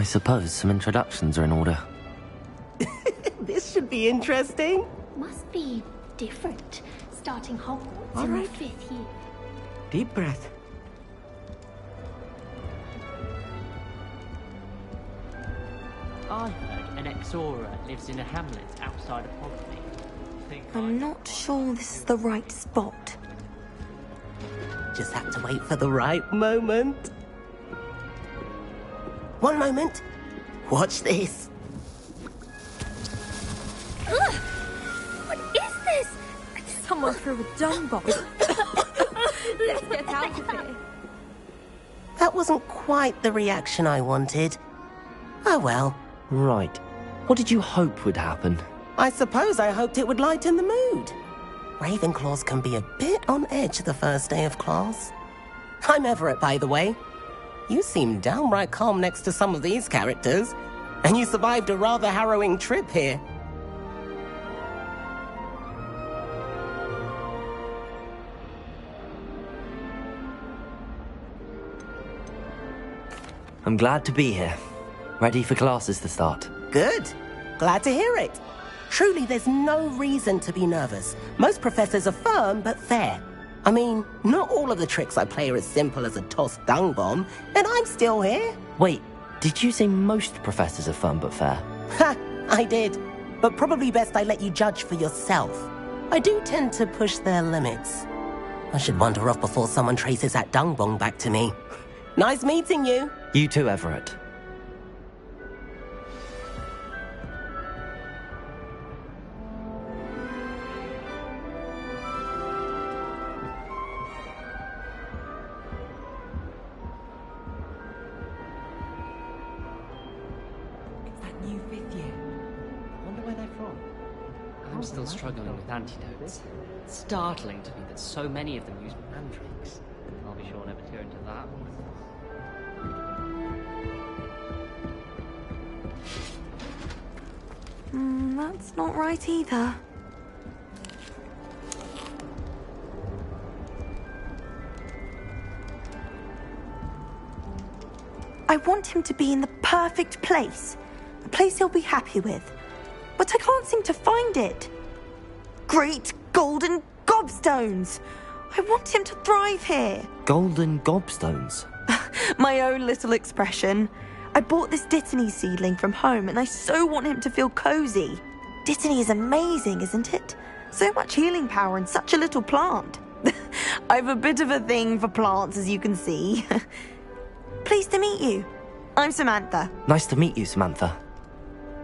I suppose some introductions are in order. This should be interesting. Must be different, starting Hogwarts All in right. the 5th year. Deep breath. I heard an Exora lives in a hamlet outside of Hogsmeade. I'm not sure this is the right spot. Just have to wait for the right moment. One moment. Watch this. Ugh! What is this? Someone threw a dung bomb. Let's get out of here. That wasn't quite the reaction I wanted. Oh well. Right. What did you hope would happen? I suppose I hoped it would lighten the mood. Ravenclaws can be a bit on edge the first day of class. I'm Everett, by the way. You seem downright calm next to some of these characters, and you survived a rather harrowing trip here. I'm glad to be here. Ready for classes to start. Good. Glad to hear it. Truly, there's no reason to be nervous. Most professors are firm but fair. I mean, not all of the tricks I play are as simple as a tossed dung bomb, and I'm still here. Wait, did you say most professors are fun but fair? Ha! I did. But probably best I let you judge for yourself. I do tend to push their limits. I should wander off before someone traces that dung bomb back to me. Nice meeting you. You too, Everett. I'm still struggling with antidotes. It's startling to me that so many of them use mandrakes. I'll be sure never to go into that. That's not right either. I want him to be in the perfect place. A place he'll be happy with. But I can't seem to find it. Great golden gobstones! I want him to thrive here. Golden gobstones? My own little expression. I bought this Dittany seedling from home and I so want him to feel cozy. Dittany is amazing, isn't it? So much healing power in such a little plant. I've a bit of a thing for plants, as you can see. Pleased to meet you. I'm Samantha. Nice to meet you, Samantha.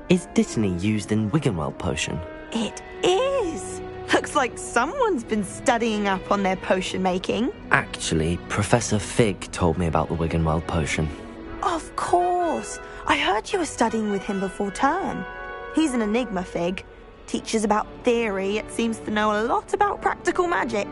Is Dittany used in Wiggenweld potion? It is. Looks like someone's been studying up on their potion making. Actually, Professor Fig told me about the Wiggenweld potion. Of course. I heard you were studying with him before term. He's an enigma, Fig. Teaches about theory, yet seems to know a lot about practical magic.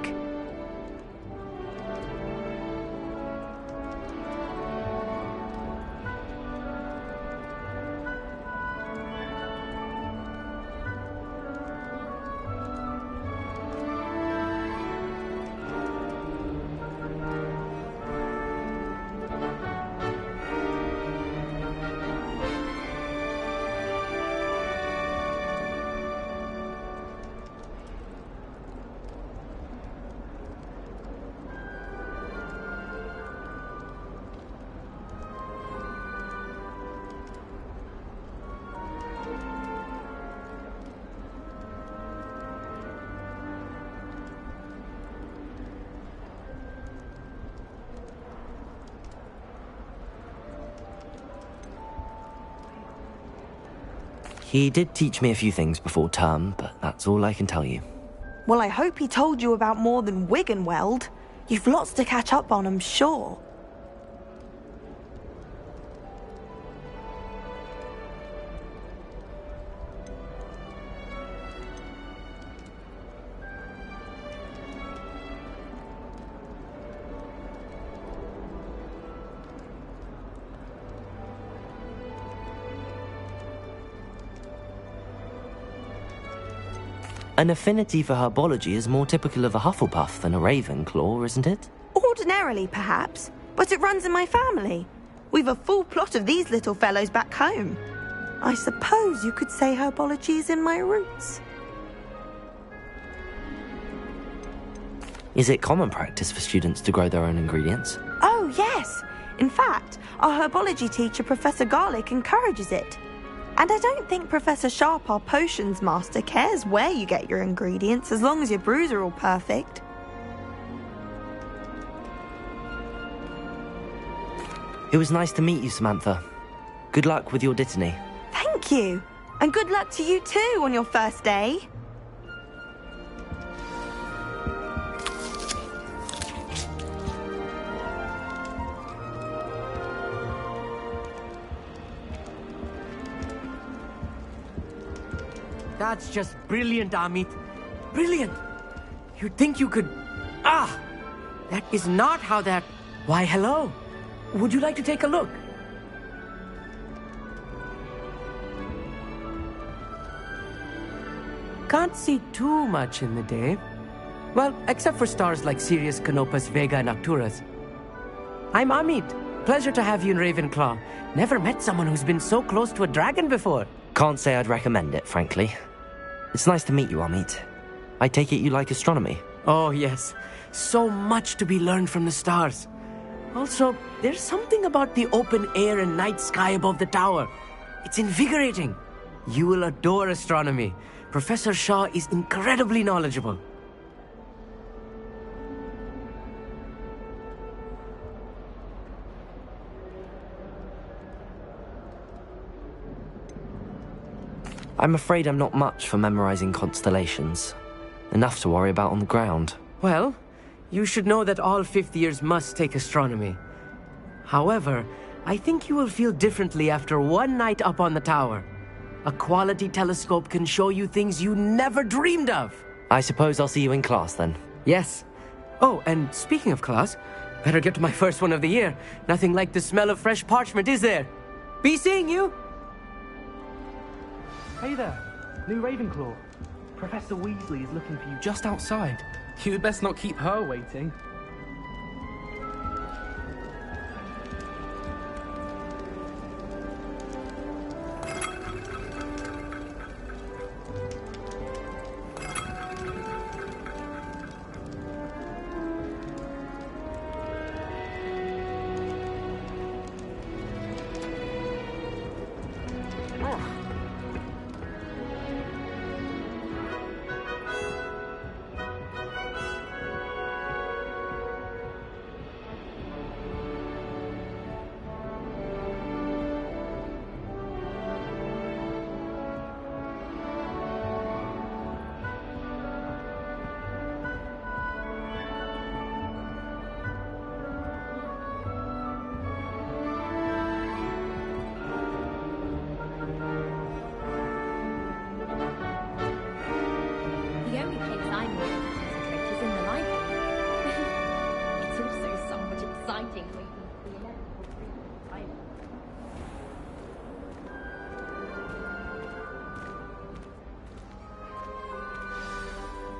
He did teach me a few things before term, but that's all I can tell you. Well, I hope he told you about more than Wiggenweld. You've lots to catch up on, I'm sure. An affinity for herbology is more typical of a Hufflepuff than a Ravenclaw, isn't it? Ordinarily, perhaps, but it runs in my family. We've a full plot of these little fellows back home. I suppose you could say herbology is in my roots. Is it common practice for students to grow their own ingredients? Oh, yes. In fact, our herbology teacher, Professor Garlick, encourages it. And I don't think Professor Sharp, our potions master, cares where you get your ingredients as long as your brews are all perfect. It was nice to meet you, Samantha. Good luck with your dittany. Thank you. And good luck to you too on your first day. That's just brilliant, Amit. Brilliant! You'd think you could... Ah! That is not how that... Why, hello. Would you like to take a look? Can't see too much in the day. Well, except for stars like Sirius, Canopus, Vega, and Arcturus. I'm Amit. Pleasure to have you in Ravenclaw. Never met someone who's been so close to a dragon before. Can't say I'd recommend it, frankly. It's nice to meet you, Amit. I take it you like astronomy? Oh, yes. So much to be learned from the stars. Also, there's something about the open air and night sky above the tower. It's invigorating. You will adore astronomy. Professor Shaw is incredibly knowledgeable. I'm afraid I'm not much for memorizing constellations. Enough to worry about on the ground. Well, you should know that all fifth years must take astronomy. However, I think you will feel differently after one night up on the tower. A quality telescope can show you things you never dreamed of. I suppose I'll see you in class then. Yes. Oh, and speaking of class, better get to my first one of the year. Nothing like the smell of fresh parchment, is there? Be seeing you! Hey there, new Ravenclaw. Professor Weasley is looking for you just outside. You'd best not keep her waiting. The only place I'm able to concentrate is in the library. It's also somewhat exciting waiting for the inevitable time.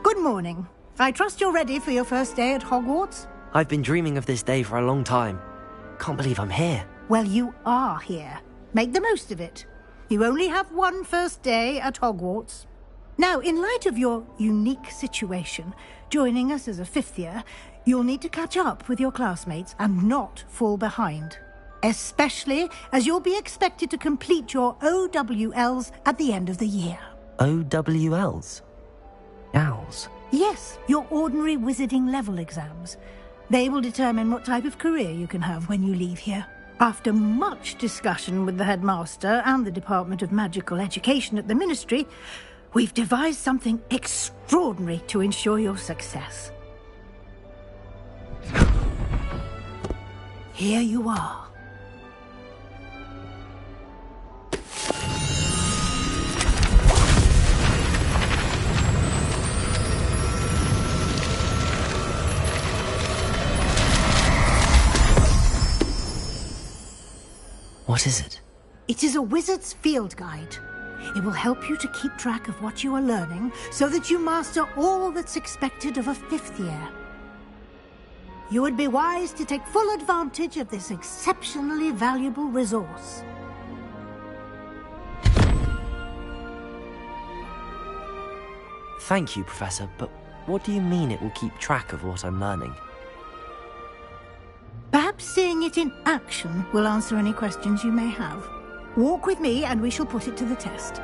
Good morning. I trust you're ready for your first day at Hogwarts? I've been dreaming of this day for a long time. Can't believe I'm here. Well, you are here. Make the most of it. You only have one first day at Hogwarts. Now, in light of your unique situation, joining us as a fifth year, you'll need to catch up with your classmates and not fall behind. Especially as you'll be expected to complete your OWLs at the end of the year. OWLs? Owls? Yes, your ordinary wizarding level exams. They will determine what type of career you can have when you leave here. After much discussion with the headmaster and the Department of Magical Education at the Ministry, we've devised something extraordinary to ensure your success. Here you are. What is it? It is a wizard's field guide. It will help you to keep track of what you are learning so that you master all that's expected of a fifth year. You would be wise to take full advantage of this exceptionally valuable resource. Thank you, Professor, but what do you mean it will keep track of what I'm learning? Perhaps seeing it in action will answer any questions you may have. Walk with me and we shall put it to the test.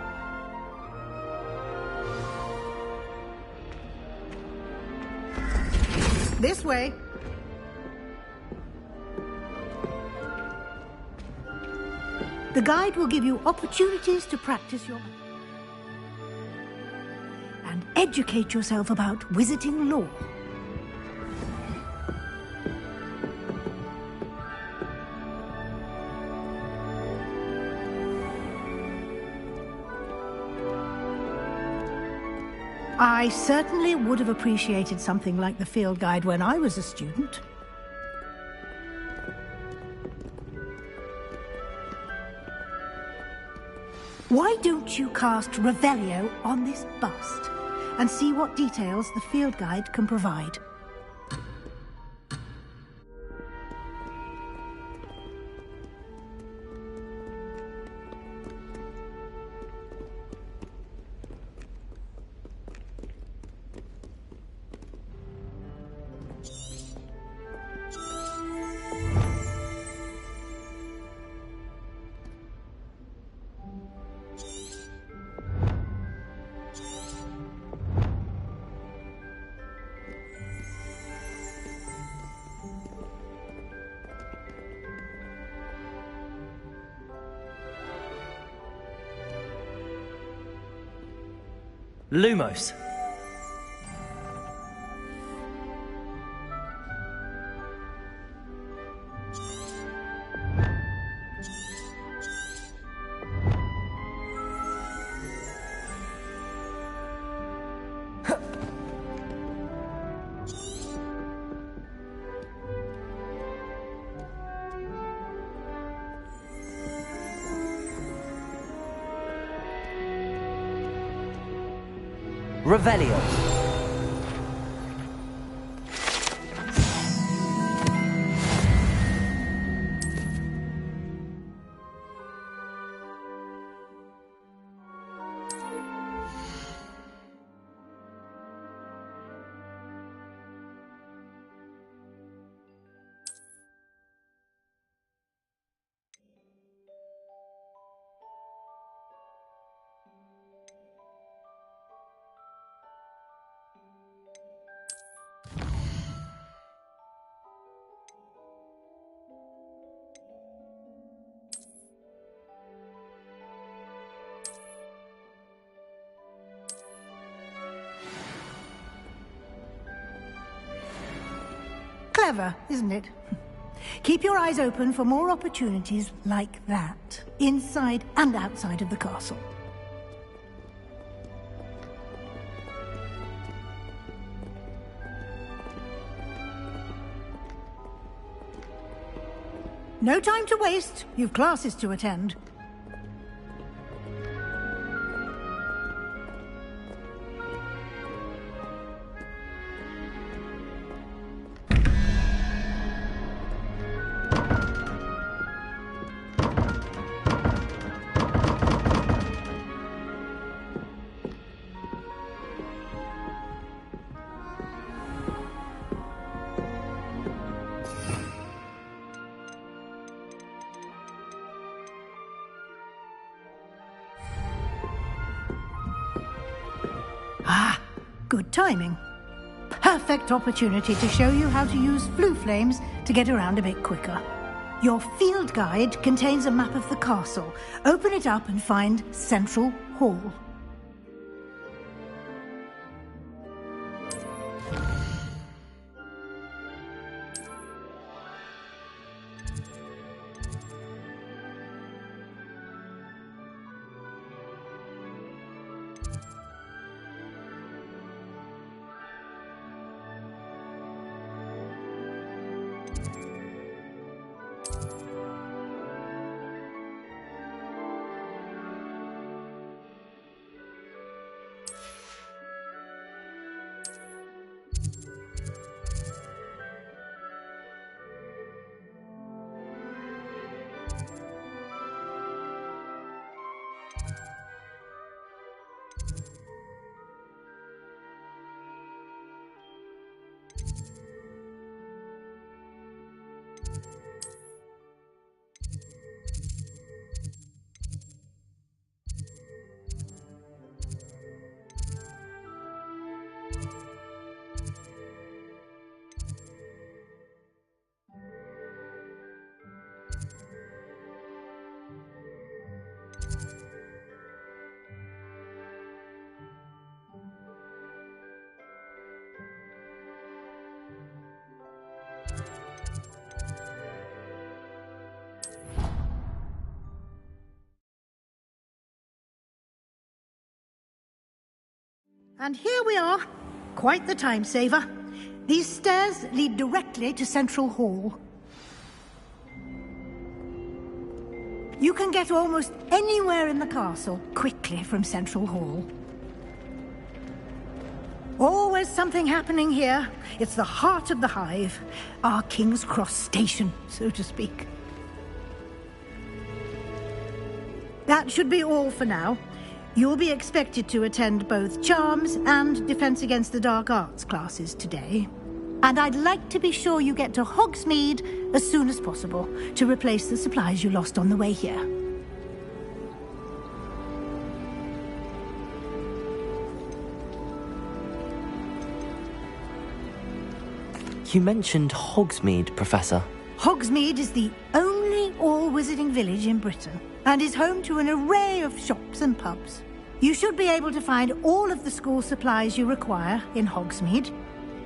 This way. The guide will give you opportunities to practice your... and educate yourself about wizarding lore. I certainly would have appreciated something like the field guide when I was a student. Why don't you cast Revelio on this bust and see what details the field guide can provide? Lumos. Revelio. Clever, isn't it? Keep your eyes open for more opportunities like that, inside and outside of the castle. No time to waste. You've classes to attend. Good timing. Perfect opportunity to show you how to use flue flames to get around a bit quicker. Your field guide contains a map of the castle. Open it up and find Central Hall. And here we are. Quite the time saver. These stairs lead directly to Central Hall. You can get almost anywhere in the castle quickly from Central Hall. Always something happening here. It's the heart of the hive. Our King's Cross station, so to speak. That should be all for now. You'll be expected to attend both Charms and Defense Against the Dark Arts classes today. And I'd like to be sure you get to Hogsmeade as soon as possible to replace the supplies you lost on the way here. You mentioned Hogsmeade, Professor. Hogsmeade is the only all-wizarding village in Britain and is home to an array of shops and pubs. You should be able to find all of the school supplies you require in Hogsmeade.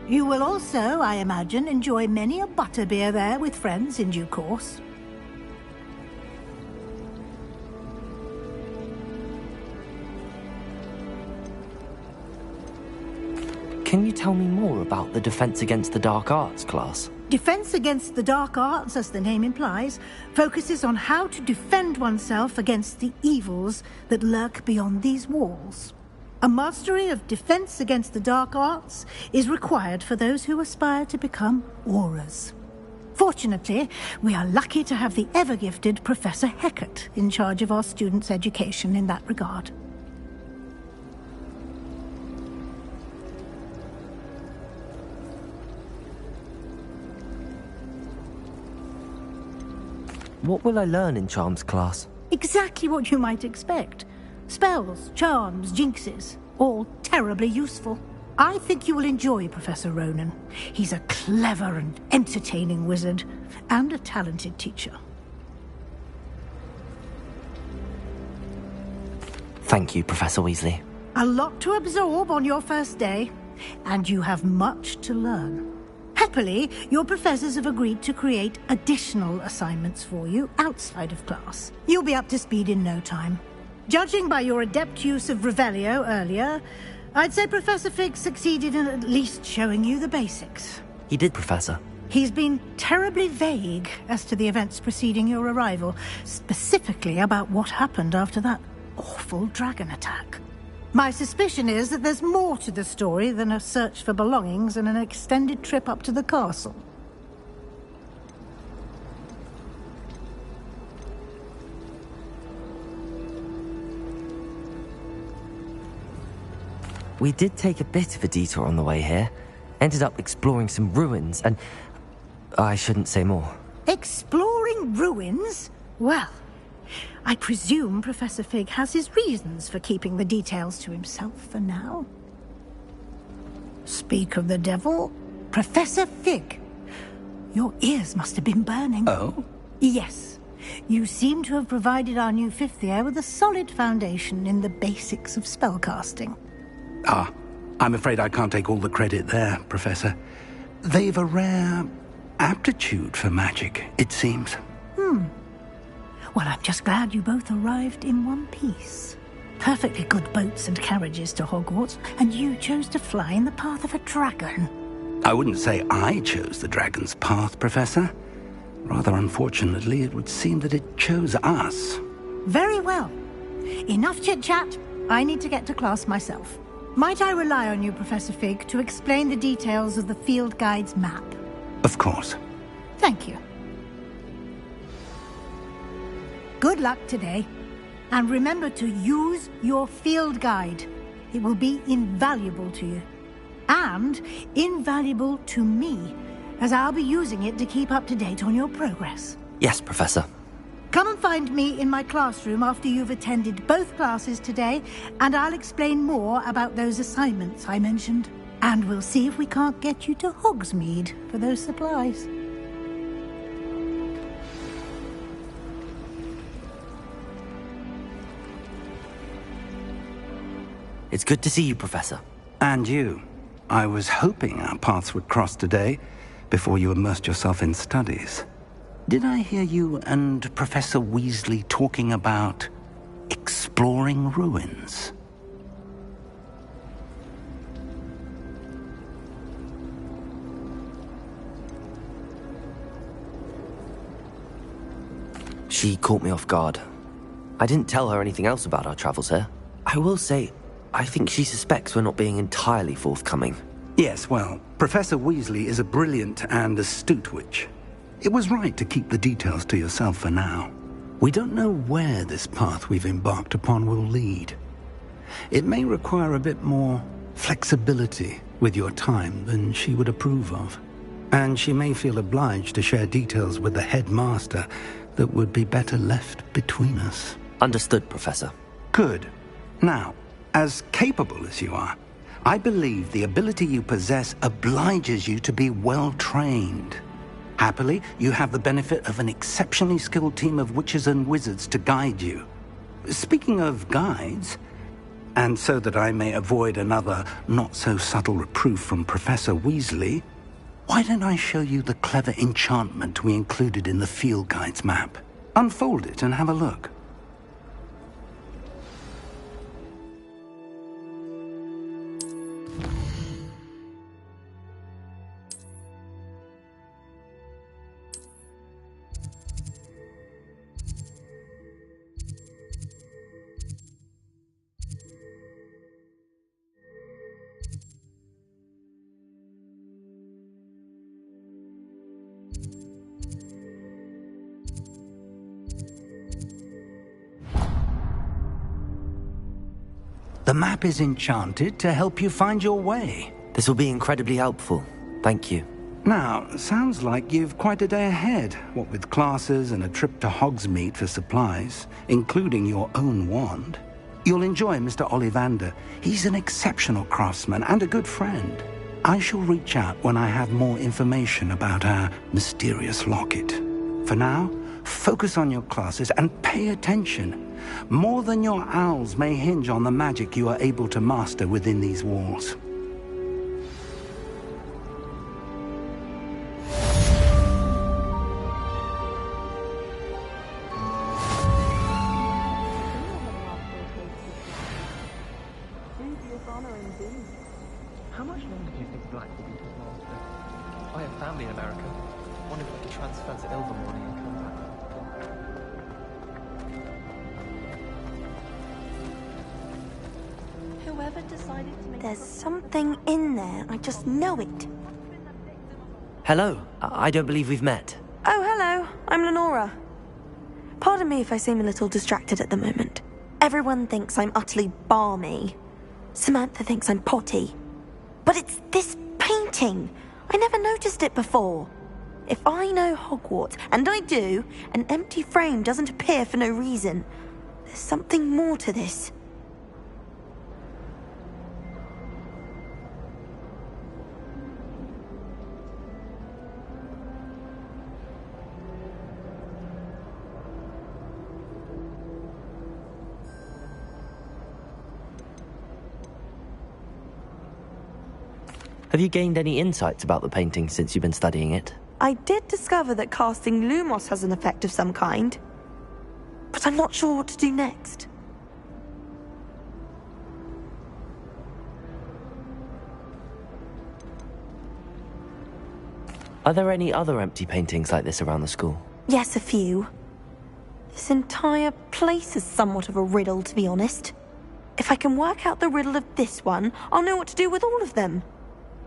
You will also, I imagine, enjoy many a butterbeer there with friends in due course. Can you tell me more about the Defense Against the Dark Arts class? Defense Against the Dark Arts, as the name implies, focuses on how to defend oneself against the evils that lurk beyond these walls. A mastery of Defense Against the Dark Arts is required for those who aspire to become Aurors. Fortunately, we are lucky to have the ever-gifted Professor Hecat in charge of our students' education in that regard. What will I learn in Charms class? Exactly what you might expect. Spells, charms, jinxes, all terribly useful. I think you will enjoy Professor Ronan. He's a clever and entertaining wizard, and a talented teacher. Thank you, Professor Weasley. A lot to absorb on your first day, and you have much to learn. Happily, your professors have agreed to create additional assignments for you outside of class. You'll be up to speed in no time. Judging by your adept use of Revelio earlier, I'd say Professor Fig succeeded in at least showing you the basics. He did, Professor. He's been terribly vague as to the events preceding your arrival, specifically about what happened after that awful dragon attack. My suspicion is that there's more to the story than a search for belongings and an extended trip up to the castle. We did take a bit of a detour on the way here. Ended up exploring some ruins and... I shouldn't say more. Exploring ruins? Well, I presume Professor Fig has his reasons for keeping the details to himself for now. Speak of the devil, Professor Fig. Your ears must have been burning. Oh? Yes. You seem to have provided our new fifth year with a solid foundation in the basics of spellcasting. Ah, I'm afraid I can't take all the credit there, Professor. They've a rare aptitude for magic, it seems. Well, I'm just glad you both arrived in one piece. Perfectly good boats and carriages to Hogwarts, and you chose to fly in the path of a dragon. I wouldn't say I chose the dragon's path, Professor. Rather unfortunately, it would seem that it chose us. Very well. Enough chit-chat. I need to get to class myself. Might I rely on you, Professor Fig, to explain the details of the field guide's map? Of course. Thank you. Good luck today, and remember to use your field guide. It will be invaluable to you, and invaluable to me, as I'll be using it to keep up to date on your progress. Yes, Professor. Come and find me in my classroom after you've attended both classes today, and I'll explain more about those assignments I mentioned. And we'll see if we can't get you to Hogsmeade for those supplies. It's good to see you, Professor. And you. I was hoping our paths would cross today, before you immersed yourself in studies. Did I hear you and Professor Weasley talking about exploring ruins? She caught me off guard. I didn't tell her anything else about our travels here. I will say, I think she suspects we're not being entirely forthcoming. Yes, well, Professor Weasley is a brilliant and astute witch. It was right to keep the details to yourself for now. We don't know where this path we've embarked upon will lead. It may require a bit more flexibility with your time than she would approve of. And she may feel obliged to share details with the headmaster that would be better left between us. Understood, Professor. Good. Now, as capable as you are, I believe the ability you possess obliges you to be well-trained. Happily, you have the benefit of an exceptionally skilled team of witches and wizards to guide you. Speaking of guides, and so that I may avoid another not-so-subtle reproof from Professor Weasley, why don't I show you the clever enchantment we included in the field guide's map? Unfold it and have a look. The map is enchanted to help you find your way. This will be incredibly helpful. Thank you. Now, sounds like you've quite a day ahead, what with classes and a trip to Hogsmeade for supplies, including your own wand. You'll enjoy Mr. Ollivander. He's an exceptional craftsman and a good friend. I shall reach out when I have more information about our mysterious locket. For now, focus on your classes and pay attention. More than your owls may hinge on the magic you are able to master within these walls. How much longer do you think Black will be his master? I have family in America. Wonder if I could transfer to Ilvermorny and come back. Whoever decided to make... There's something in there. I just know it. Hello. I don't believe we've met. Oh, hello. I'm Lenora. Pardon me if I seem a little distracted at the moment. Everyone thinks I'm utterly balmy. Samantha thinks I'm potty. But it's this painting. I never noticed it before. If I know Hogwarts, and I do, an empty frame doesn't appear for no reason. There's something more to this. Have you gained any insights about the painting since you've been studying it? I did discover that casting Lumos has an effect of some kind, but I'm not sure what to do next. Are there any other empty paintings like this around the school? Yes, a few. This entire place is somewhat of a riddle, to be honest. If I can work out the riddle of this one, I'll know what to do with all of them.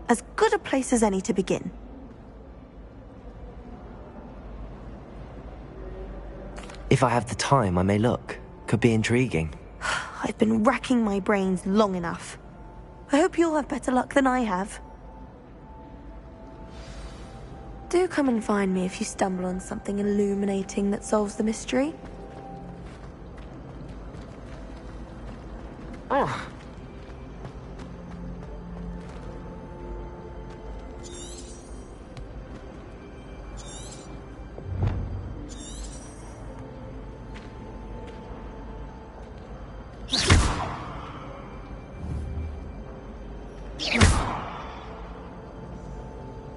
As good a place as any to begin. If I have the time, I may look. Could be intriguing. I've been racking my brains long enough. I hope you'll have better luck than I have. Do come and find me if you stumble on something illuminating that solves the mystery. Oh.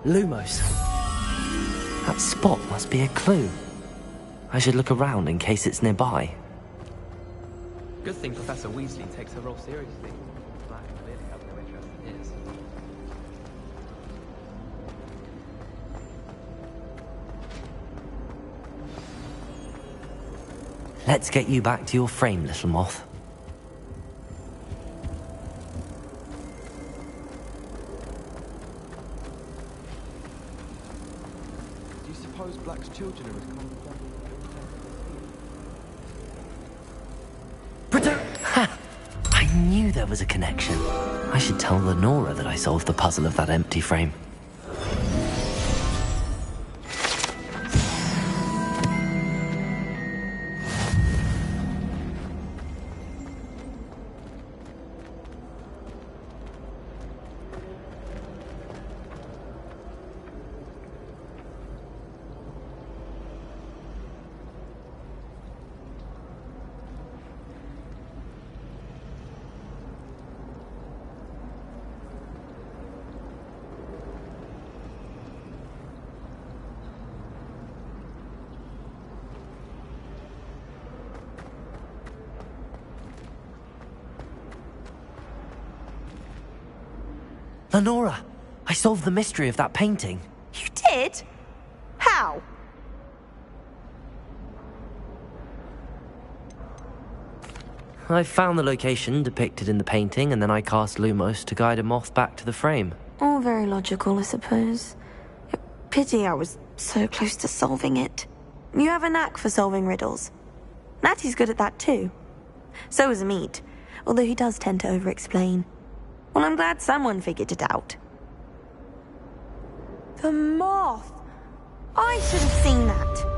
Lumos. That spot must be a clue. I should look around in case it's nearby. Good thing Professor Weasley takes her role seriously. Black clearly has no interest in his. Let's get you back to your frame, little moth. Do you suppose Black's children are as common? Ha! I knew there was a connection. I should tell Lenora that I solved the puzzle of that empty frame. Lenora, I solved the mystery of that painting. You did? How? I found the location depicted in the painting, and then I cast Lumos to guide a moth back to the frame. All very logical, I suppose. Pity I was so close to solving it. You have a knack for solving riddles. Natty's good at that too. So is Amit, although he does tend to over-explain. Well, I'm glad someone figured it out. The moth! I should have seen that.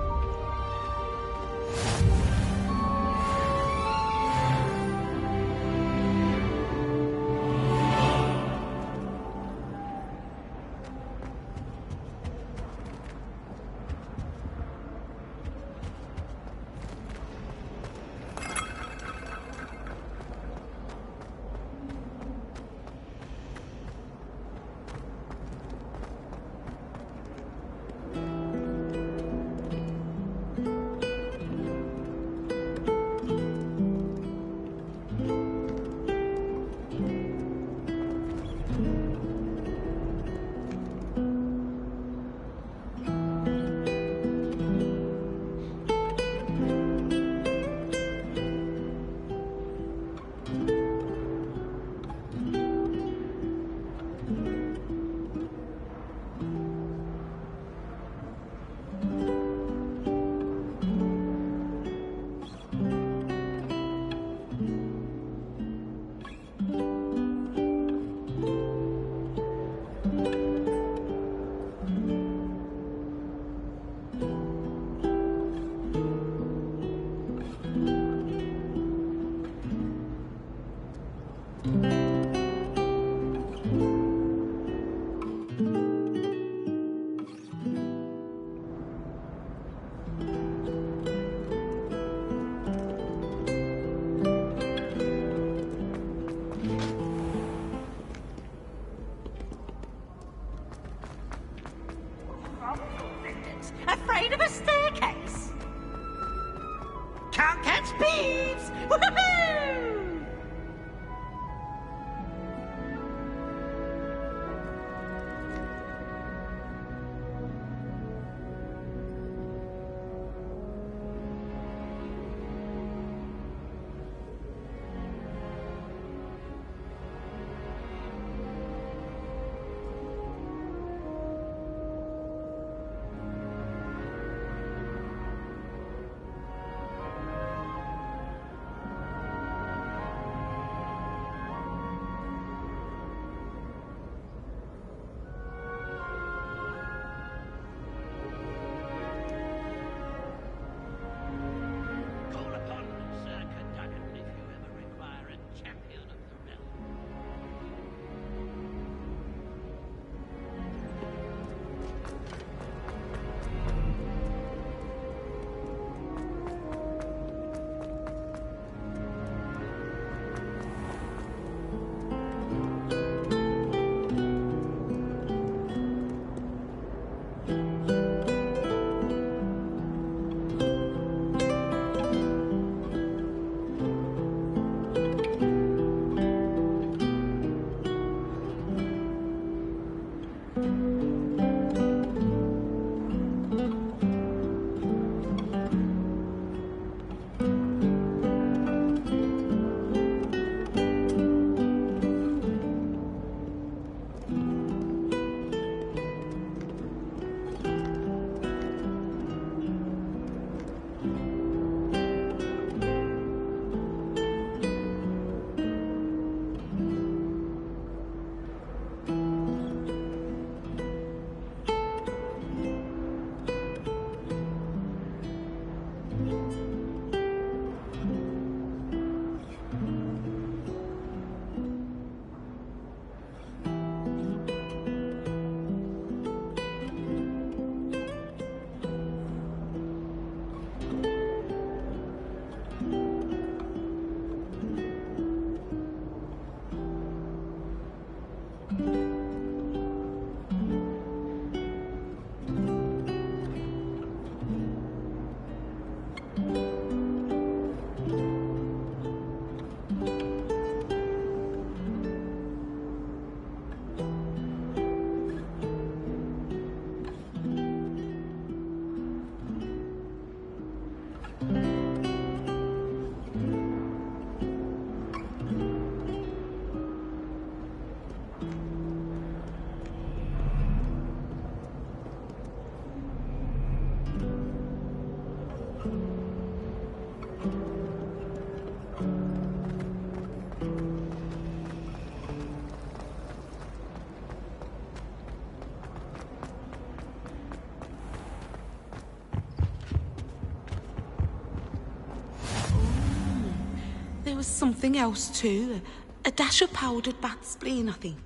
There was something else too. A dash of powdered bat spleen, I think.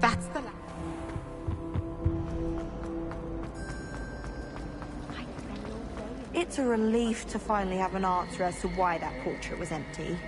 That's the last. It's a relief to finally have an answer as to why that portrait was empty.